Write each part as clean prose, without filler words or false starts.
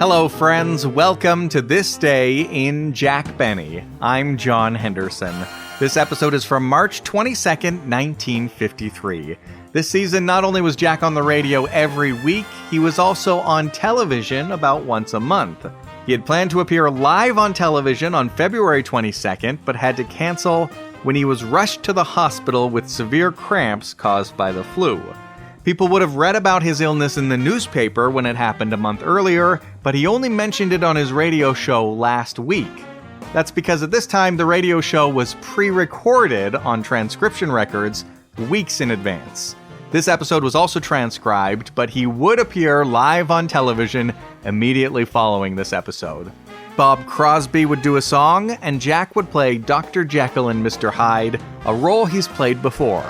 Hello, friends. Welcome to This Day in Jack Benny. I'm John Henderson. This episode is from March 22nd, 1953. This season, not only was Jack on the radio every week, he was also on television about once a month. He had planned to appear live on television on February 22nd, but had to cancel when he was rushed to the hospital with severe cramps caused by the flu. People would have read about his illness in the newspaper when it happened a month earlier, but he only mentioned it on his radio show last week. That's because at this time, the radio show was pre-recorded on transcription records weeks in advance. This episode was also transcribed, but he would appear live on television immediately following this episode. Bob Crosby would do a song, and Jack would play Dr. Jekyll and Mr. Hyde, a role he's played before.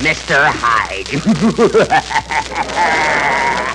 Mr. Hyde.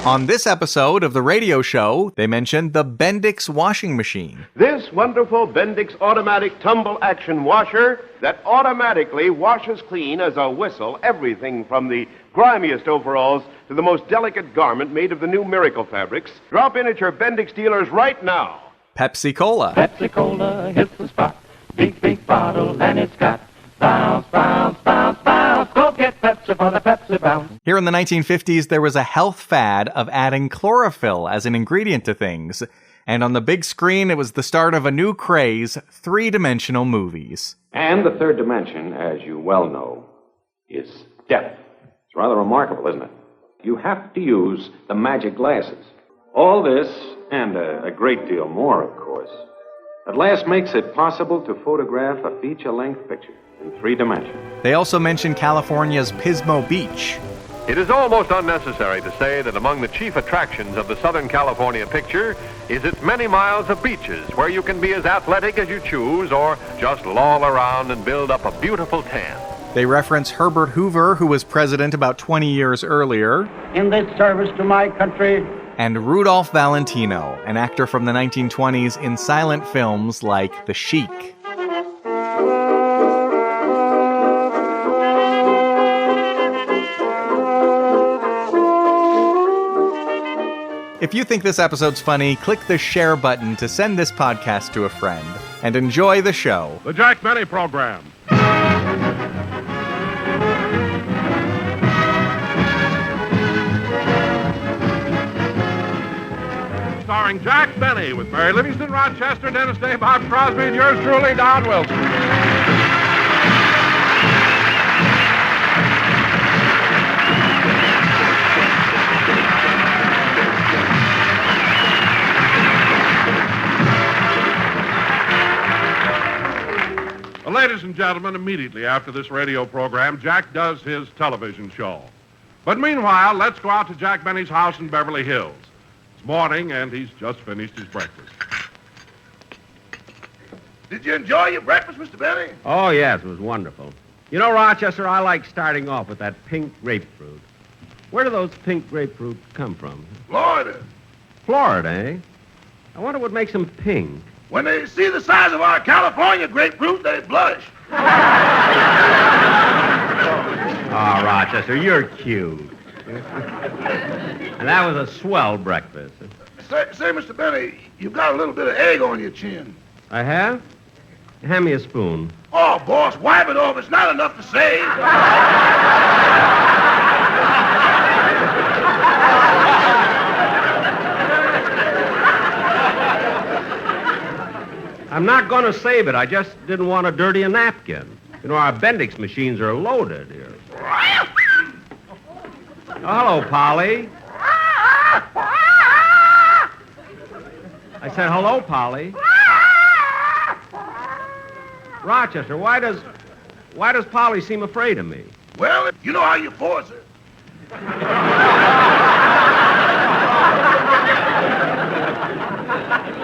On this episode of the radio show, they mentioned the Bendix Washing Machine. This wonderful Bendix automatic tumble action washer that automatically washes clean as a whistle everything from the grimiest overalls to the most delicate garment made of the new miracle fabrics. Drop in at your Bendix dealers right now. Pepsi Cola. Pepsi Cola hits the spot. Big, big bottle and it's got bounce, bounce, bounce, bounce. Go get Pepsi for the Pepsi bounce. Here in the 1950s, there was a health fad of adding chlorophyll as an ingredient to things. And on the big screen, it was the start of a new craze, three-dimensional movies. And the third dimension, as you well know, is death. It's rather remarkable, isn't it? You have to use the magic glasses. All this, and a great deal more, of course, at last makes it possible to photograph a feature-length picture in 3 dimensions. They also mentioned California's Pismo Beach. It is almost unnecessary to say that among the chief attractions of the Southern California picture is its many miles of beaches where you can be as athletic as you choose or just loll around and build up a beautiful tan. They reference Herbert Hoover, who was president about 20 years earlier. In this service to my country. And Rudolph Valentino, an actor from the 1920s in silent films like The Sheik. If you think this episode's funny, click the share button to send this podcast to a friend. And enjoy the show. The Jack Benny Program. Starring Jack Benny with Mary Livingston, Rochester, Dennis Day, Bob Crosby, and yours truly, Don Wilson. Ladies and gentlemen, immediately after this radio program, Jack does his television show. But meanwhile, let's go out to Jack Benny's house in Beverly Hills. It's morning, and he's just finished his breakfast. Did you enjoy your breakfast, Mr. Benny? Oh, yes, it was wonderful. You know, Rochester, I like starting off with that pink grapefruit. Where do those pink grapefruit come from? Florida. Florida, eh? I wonder what makes them pink. When they see the size of our California grapefruit, they blush. Oh, Rochester, you're cute. And that was a swell breakfast. Say, Mr. Benny, you've got a little bit of egg on your chin. I have? Hand me a spoon. Oh, boss, wipe it off. It's not enough to save. I'm not going to save it. I just didn't want to dirty a napkin. You know, our Bendix machines are loaded here. Oh, hello, Polly. I said, hello, Polly. Rochester, why does Polly seem afraid of me? Well, you know how you force her.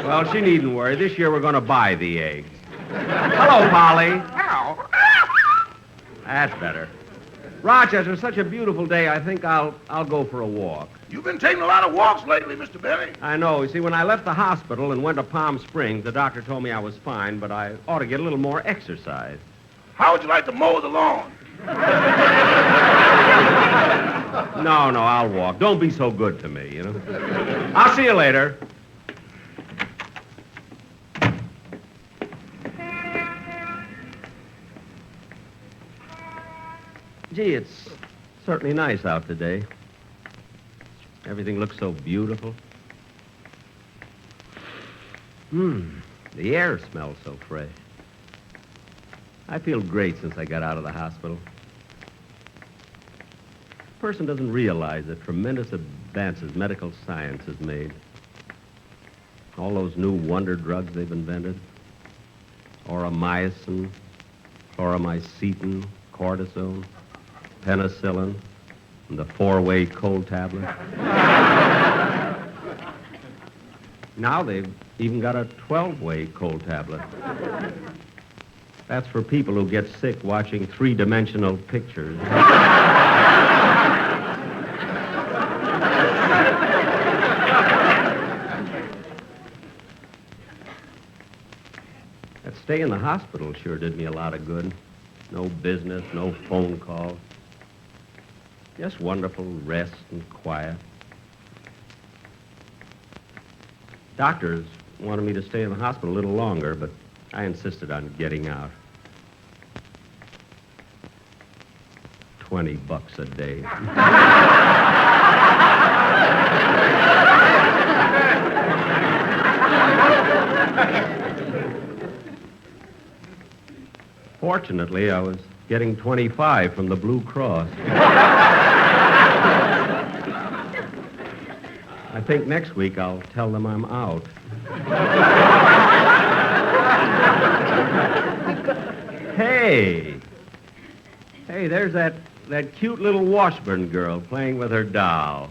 Well, she needn't worry. This year we're going to buy the eggs. Hello, Polly. Hello. That's better. Rochester, it's such a beautiful day, I think I'll go for a walk. You've been taking a lot of walks lately, Mr. Benny. I know. You see, when I left the hospital and went to Palm Springs, the doctor told me I was fine, but I ought to get a little more exercise. How would you like to mow the lawn? No, I'll walk. Don't be so good to me, you know. I'll see you later. Gee, it's certainly nice out today. Everything looks so beautiful. The air smells so fresh. I feel great since I got out of the hospital. A person doesn't realize the tremendous advances medical science has made. All those new wonder drugs they've invented. Auramycin, chloramycetin, cortisone, penicillin, and the 4-way cold tablet. Now they've even got a 12-way cold tablet. That's for people who get sick watching three-dimensional pictures. That stay in the hospital sure did me a lot of good. No business, no phone calls. Just wonderful rest and quiet. Doctors wanted me to stay in the hospital a little longer, but I insisted on getting out. $20 a day. Fortunately, I was getting 25 from the Blue Cross. I think next week I'll tell them I'm out. Hey, there's that cute little Washburn girl playing with her doll.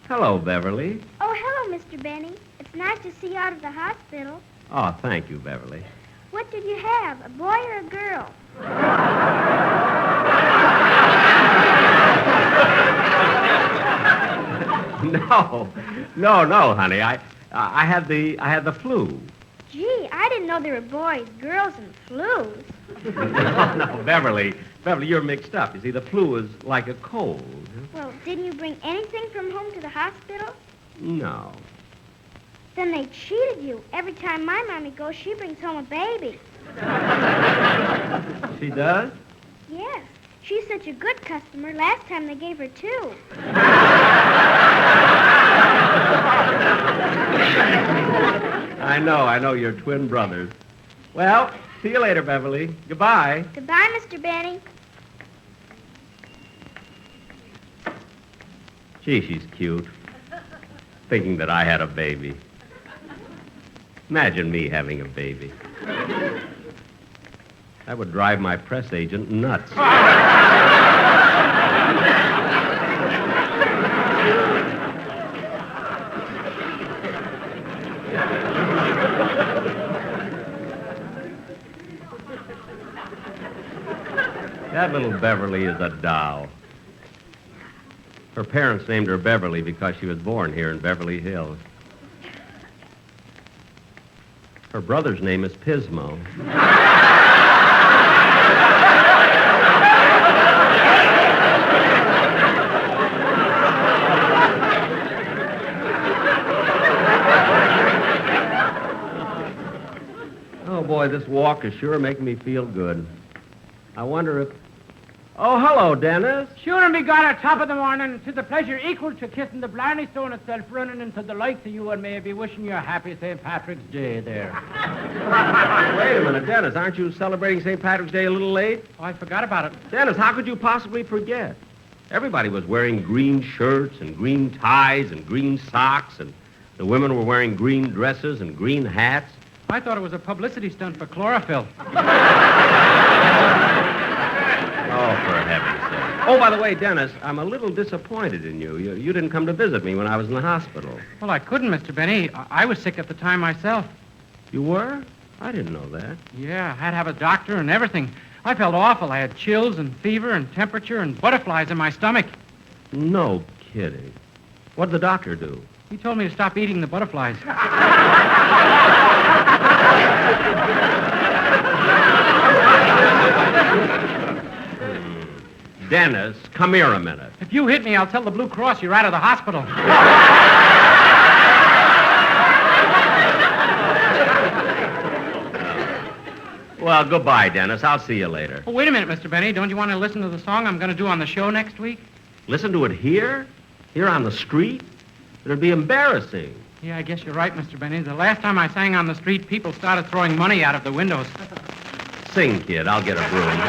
Hello, Beverly. Oh, hello, Mr. Benny. It's nice to see you out of the hospital. Oh, thank you, Beverly. What did you have, a boy or a girl? No, honey. I had the flu. Gee, I didn't know there were boys, girls, and flus. No, Beverly, you're mixed up. You see, the flu is like a cold. Well, didn't you bring anything from home to the hospital? No. Then they cheated you. Every time my mommy goes, she brings home a baby. She does? Yes. She's such a good customer. Last time they gave her 2. I know. You're twin brothers. Well, see you later, Beverly. Goodbye. Goodbye, Mr. Benny. Gee, she's cute. Thinking that I had a baby. Imagine me having a baby. That would drive my press agent nuts. That little Beverly is a doll. Her parents named her Beverly because she was born here in Beverly Hills. Her brother's name is Pismo. Oh, boy, this walk is sure making me feel good. I wonder if... Oh, hello, Dennis. Sure, and me got at top of the morning. 'Tis a pleasure equal to kissing the Blarney Stone itself, running into the likes of you and me, be wishing you a happy St. Patrick's Day there. Wait a minute, Dennis. Aren't you celebrating St. Patrick's Day a little late? Oh, I forgot about it. Dennis, how could you possibly forget? Everybody was wearing green shirts and green ties and green socks, and the women were wearing green dresses and green hats. I thought it was a publicity stunt for chlorophyll. Oh, for heaven's sake. Oh, by the way, Dennis, I'm a little disappointed in you. You didn't come to visit me when I was in the hospital. Well, I couldn't, Mr. Benny. I was sick at the time myself. You were? I didn't know that. Yeah, I had to have a doctor and everything. I felt awful. I had chills and fever and temperature and butterflies in my stomach. No kidding. What did the doctor do? He told me to stop eating the butterflies. Dennis, come here a minute. If you hit me, I'll tell the Blue Cross you're out of the hospital. Well, goodbye, Dennis. I'll see you later. Oh, wait a minute, Mr. Benny. Don't you want to listen to the song I'm going to do on the show next week? Listen to it here? Here on the street? It'd be embarrassing. Yeah, I guess you're right, Mr. Benny. The last time I sang on the street, people started throwing money out of the windows. Sing, kid. I'll get a broom.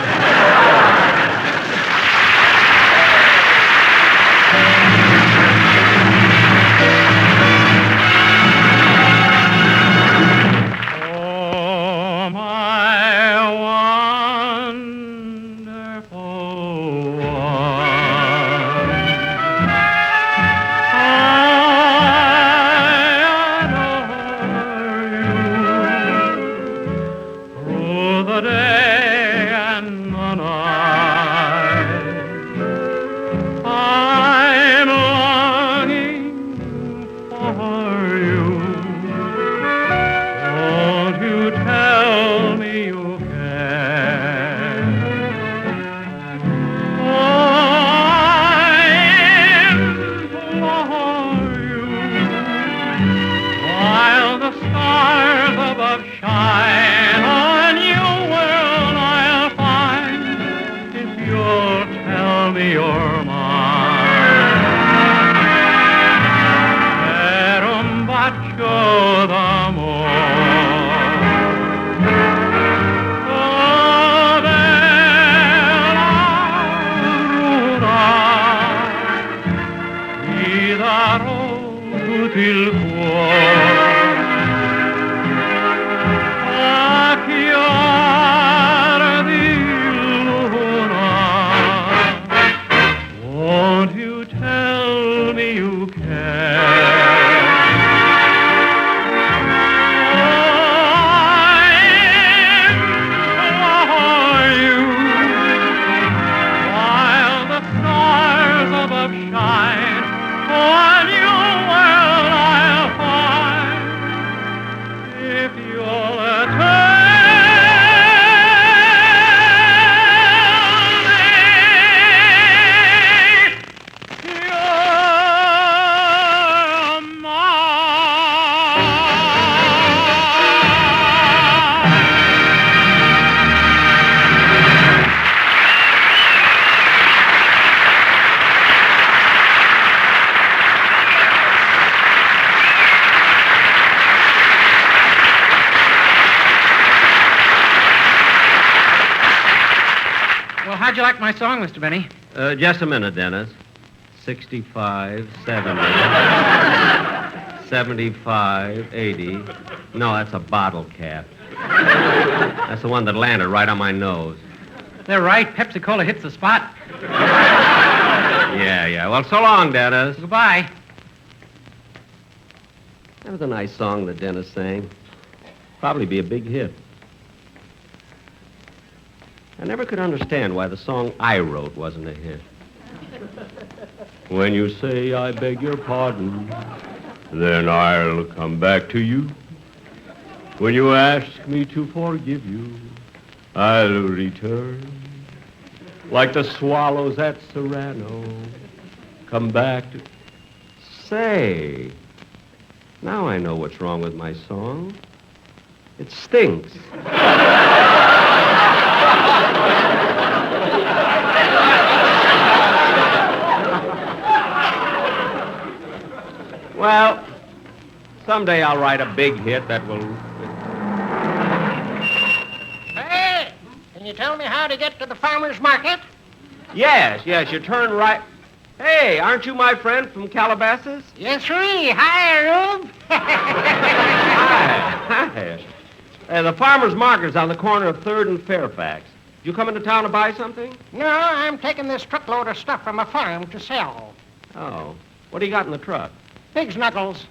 How'd you like my song, Mr. Benny? Just a minute, Dennis. 65, 70, 75, 80. No, that's a bottle cap. That's the one that landed right on my nose. They're right. Pepsi-Cola hits the spot. Yeah. Well, so long, Dennis. Goodbye. That was a nice song that Dennis sang. Probably be a big hit. I never could understand why the song I wrote wasn't a hit. When you say, I beg your pardon, then I'll come back to you. When you ask me to forgive you, I'll return. Like the swallows at Serrano, come back to... Say, now I know what's wrong with my song. It stinks. Well, someday I'll write a big hit that will... Hey, can you tell me how to get to the farmer's market? Yes, you turn right... Hey, aren't you my friend from Calabasas? Yes, sirree. Hi, Rube. Hi. The farmer's market's on the corner of 3rd and Fairfax. You come into town to buy something? No, I'm taking this truckload of stuff from a farm to sell. Oh. What do you got in the truck? Pig's knuckles.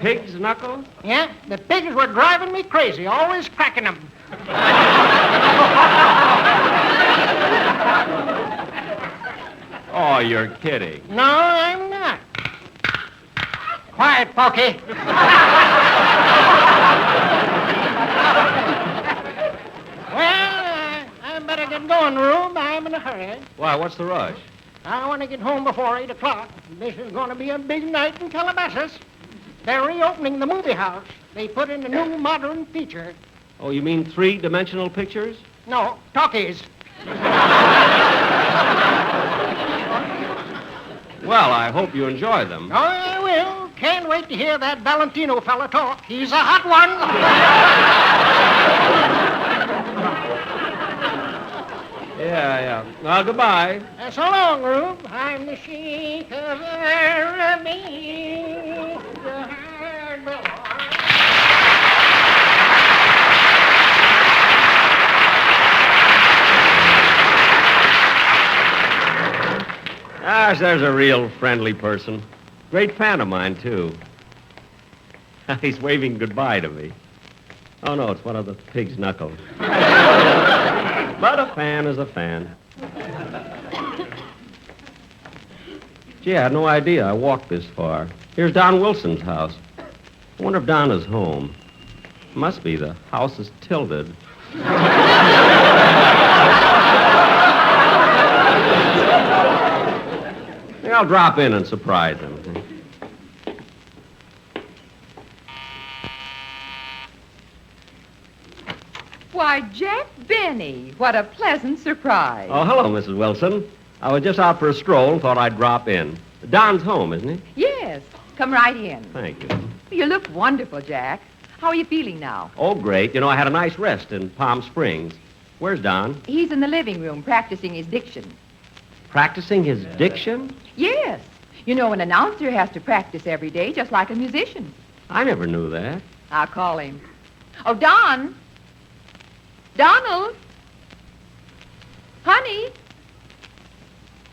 Pig's knuckles? Yeah, the pigs were driving me crazy, always cracking them. Oh, you're kidding. No, I'm not. Quiet, Pokey. Well, I better get going, Rube. I'm a hurry. Why, what's the rush? I want to get home before 8 o'clock. This is going to be a big night in Calabasas. They're reopening the movie house. They put in a new modern feature. Oh, you mean three-dimensional pictures? No, talkies. Well, I hope you enjoy them. Oh, I will. Can't wait to hear that Valentino fella talk. He's a hot one. Yeah. Well, goodbye. So long, Rube. I'm the Sheik of Araby. The hard boy. Gosh, there's a real friendly person. Great fan of mine, too. He's waving goodbye to me. Oh, no, it's one of the pig's knuckles. But a fan is a fan. Gee, I had no idea I walked this far. Here's Don Wilson's house. I wonder if Don is home. Must be. The house is tilted. I'll drop in and surprise him. Why, Jack Benny, what a pleasant surprise. Oh, hello, Mrs. Wilson. I was just out for a stroll and thought I'd drop in. Don's home, isn't he? Yes, come right in. Thank you. You look wonderful, Jack. How are you feeling now? Oh, great. You know, I had a nice rest in Palm Springs. Where's Don? He's in the living room practicing his diction. Practicing his diction? Yes. You know, an announcer has to practice every day, just like a musician. I never knew that. I'll call him. Oh, Don. Donald. Honey.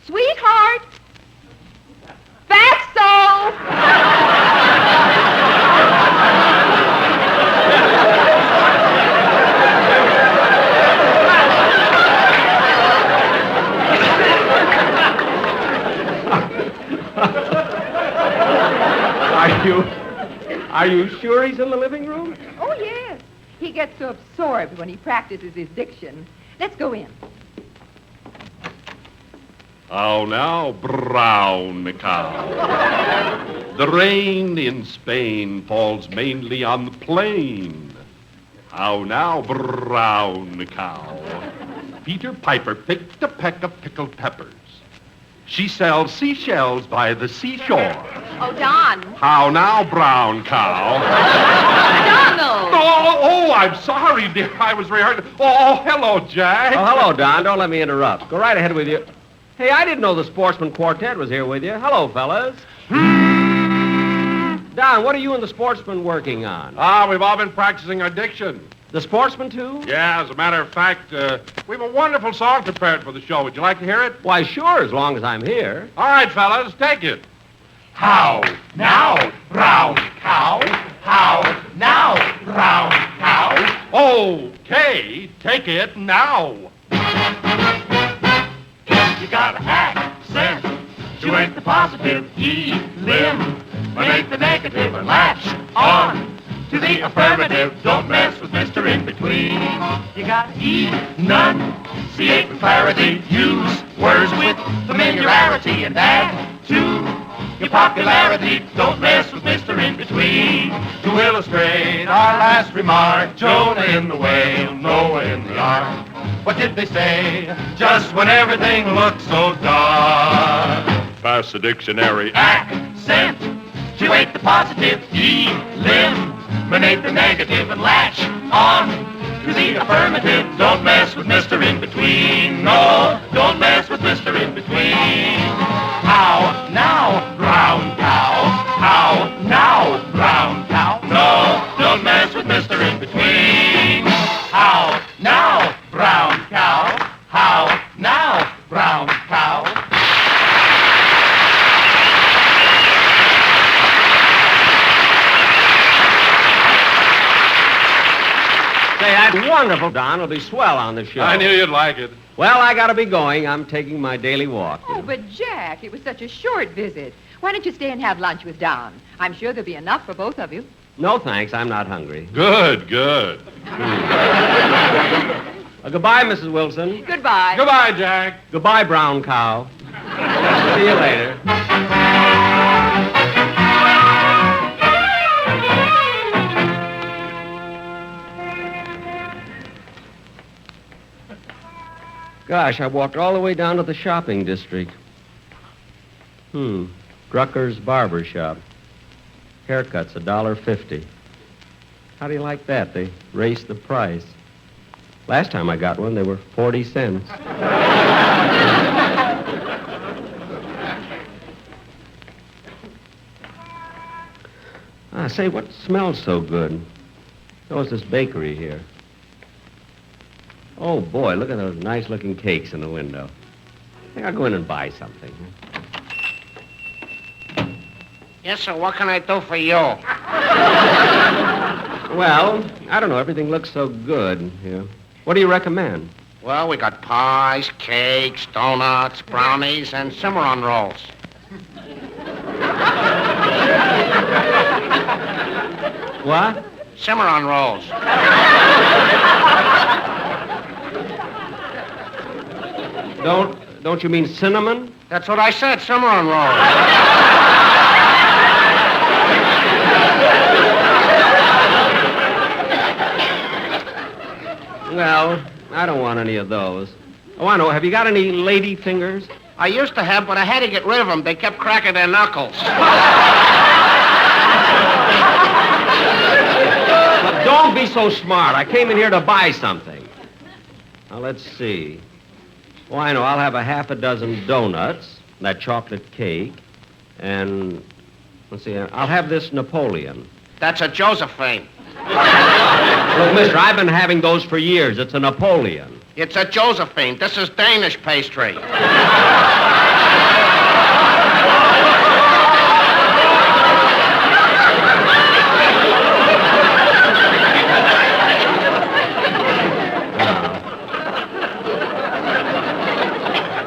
Sweetheart. Fatso. Are you sure he's in the living room? Oh, yes. He gets so absorbed when he practices his diction. Let's go in. How now, brown cow? The rain in Spain falls mainly on the plain. How now, brown cow? Peter Piper picked a peck of pickled peppers. She sells seashells by the seashore. Oh, Don. How now, brown cow? Donald! Oh, I'm sorry, dear. I was rehearsing. Oh, hello, Jack. Oh, hello, Don. Don't let me interrupt. Go right ahead with you. Hey, I didn't know the Sportsman Quartet was here with you. Hello, fellas. Don, what are you and the Sportsman working on? We've all been practicing our diction. The Sportsman, too? Yeah, as a matter of fact, we have a wonderful song prepared for the show. Would you like to hear it? Why, sure, as long as I'm here. All right, fellas, take it. How now, brown cow? How now, brown cow? Okay, take it now. You got an accent. You ain't the positive eliminate the negative and latch on to the affirmative. Don't mess with Mr. In-Between. You got enunciate with clarity. Use words with familiarity and add to your popularity. Don't mess with Mr. In-Between. To illustrate our last remark, Jonah in the whale, Noah in the ark. What did they say just when everything looked so dark? Pass the dictionary. Accent. Situate the positive. Eliminate the negative and latch on to the affirmative. Don't mess with Mr. In-Between. No, don't mess with Mr. In-Between. How now, brown cow? How now, brown cow? No, don't mess with Mr. In-Between. How now, brown cow? How now, brown cow? Say, that's wonderful, Don. It'll be swell on the show. I knew you'd like it. Well, I gotta be going. I'm taking my daily walk. Oh, but Jack, it was such a short visit. Why don't you stay and have lunch with Don? I'm sure there'll be enough for both of you. No, thanks. I'm not hungry. Good. Goodbye, Mrs. Wilson. Goodbye. Goodbye, Jack. Goodbye, brown cow. See you later. Gosh, I walked all the way down to the shopping district. Drucker's Barber Shop. Haircuts, $1.50. How do you like that? They raised the price. Last time I got one, they were 40 cents. Say, what smells so good? Oh, it's this bakery here. Oh, boy, look at those nice-looking cakes in the window. I think I'll go in and buy something. Yes, sir. What can I do for you? Well, I don't know. Everything looks so good here. What do you recommend? Well, we got pies, cakes, donuts, brownies, and Cimarron Rolls. What? Cimarron Rolls. Don't you mean cinnamon? That's what I said, Cimarron Rolls. Well, I don't want any of those. Oh, I know. Have you got any lady fingers? I used to have, but I had to get rid of them. They kept cracking their knuckles. But don't be so smart. I came in here to buy something. Now, let's see. Oh, I know. I'll have a half a dozen donuts, that chocolate cake, and, let's see, I'll have this Napoleon. That's a Josephine. Look, mister, I've been having those for years. It's a Napoleon. It's a Josephine. This is Danish pastry.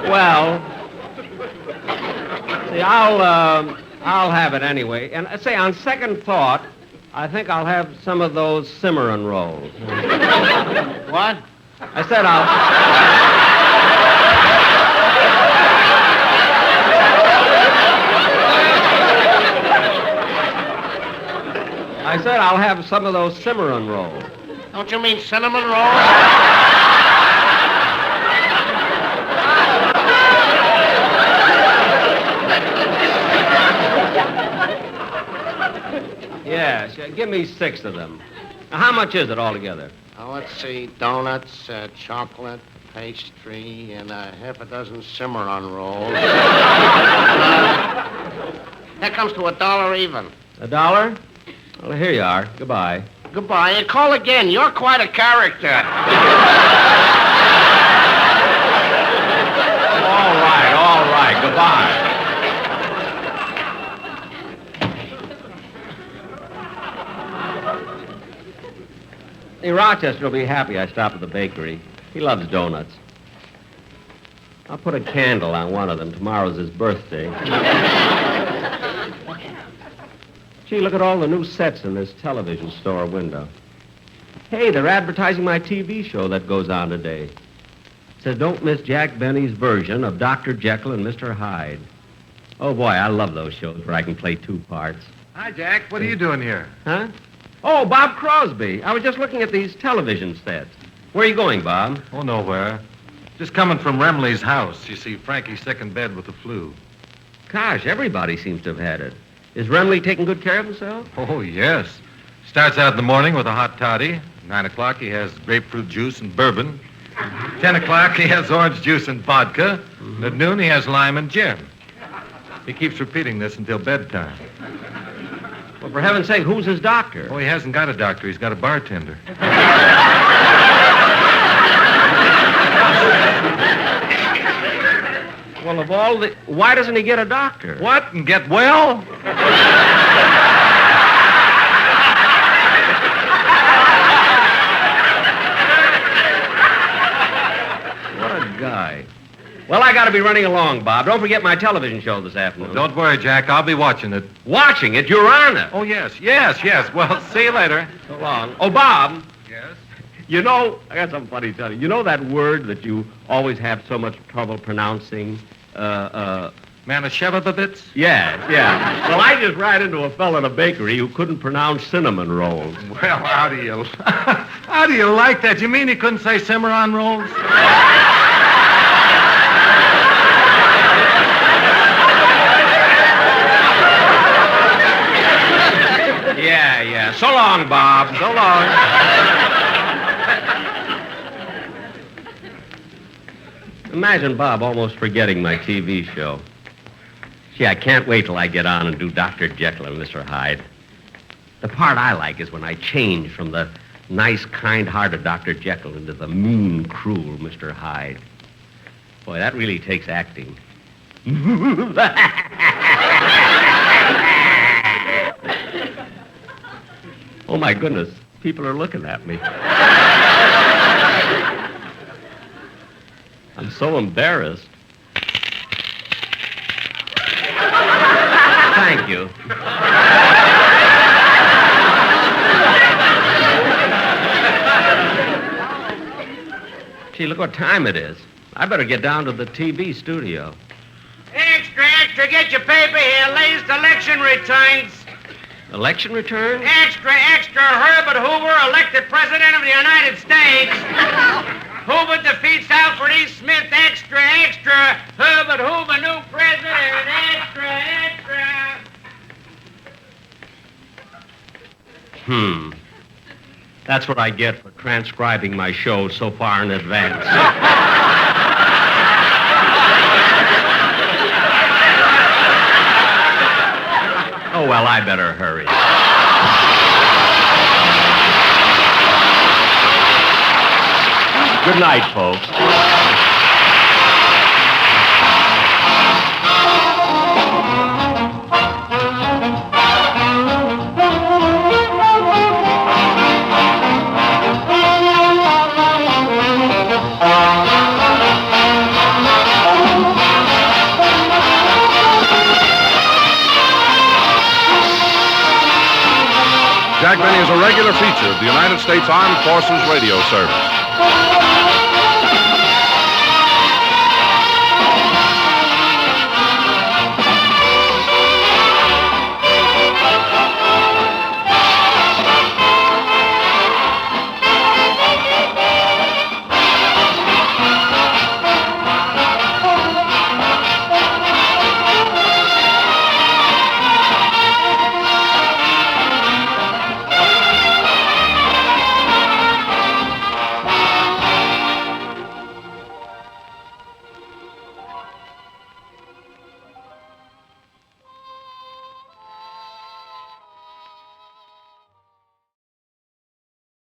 Well, see, I'll have it anyway. And say, on second thought, I think I'll have some of those Cimarron Rolls. What? I said I'll have some of those Cimarron Rolls. Don't you mean cinnamon rolls? Yes, give me 6 of them. Now, how much is it altogether? Let's see, donuts, chocolate, pastry, and half a dozen Cimarron rolls. That comes to $1 even. $1? Well, here you are. Goodbye. Goodbye, and call again. You're quite a character. All right. Goodbye. Hey, Rochester will be happy I stopped at the bakery. He loves donuts. I'll put a candle on one of them. Tomorrow's his birthday. Gee, look at all the new sets in this television store window. Hey, they're advertising my TV show that goes on today. It says, don't miss Jack Benny's version of Dr. Jekyll and Mr. Hyde. Oh, boy, I love those shows where I can play 2 parts. Hi, Jack. What are you doing here? Huh? Oh, Bob Crosby. I was just looking at these television sets. Where are you going, Bob? Oh, nowhere. Just coming from Remley's house. You see, Frankie's sick in bed with the flu. Gosh, everybody seems to have had it. Is Remley taking good care of himself? Oh, yes. Starts out in the morning with a hot toddy. 9 o'clock, he has grapefruit juice and bourbon. 10 o'clock, he has orange juice and vodka. And at noon, he has lime and gin. He keeps repeating this until bedtime. Well, for heaven's sake, who's his doctor? Oh, he hasn't got a doctor. He's got a bartender. Well, of all the... Why doesn't he get a doctor? What? And get well? What a guy. Well, I got to be running along, Bob. Don't forget my television show this afternoon. Well, don't worry, Jack. I'll be watching it. Watching it? You're on it. Oh, yes. Well, see you later. So long. Oh, Bob. Yes? You know, I got something funny to tell you. You know that word that you always have so much trouble pronouncing? Manischewitz? Yes, yeah. Well, I just ran into a fellow in a bakery who couldn't pronounce cinnamon rolls. Well, how do you like that? You mean he couldn't say Cimarron Rolls? Yeah. So long, Bob. So long. Imagine Bob almost forgetting my TV show. Gee, I can't wait till I get on and do Dr. Jekyll and Mr. Hyde. The part I like is when I change from the nice, kind-hearted Dr. Jekyll into the mean, cruel Mr. Hyde. Boy, that really takes acting. Oh, my goodness. People are looking at me. I'm so embarrassed. Thank you. Gee, look what time it is. I better get down to the TV studio. Extra, extra, get your paper here. Latest election returns. Election return? Extra, extra, Herbert Hoover elected president of the United States. Hoover defeats Alfred E. Smith. Extra, extra, Herbert Hoover, new president. Extra, extra. That's what I get for transcribing my show so far in advance. Oh, well, I better hurry. Good night, folks. Jack Benny is a regular feature of the United States Armed Forces Radio Service.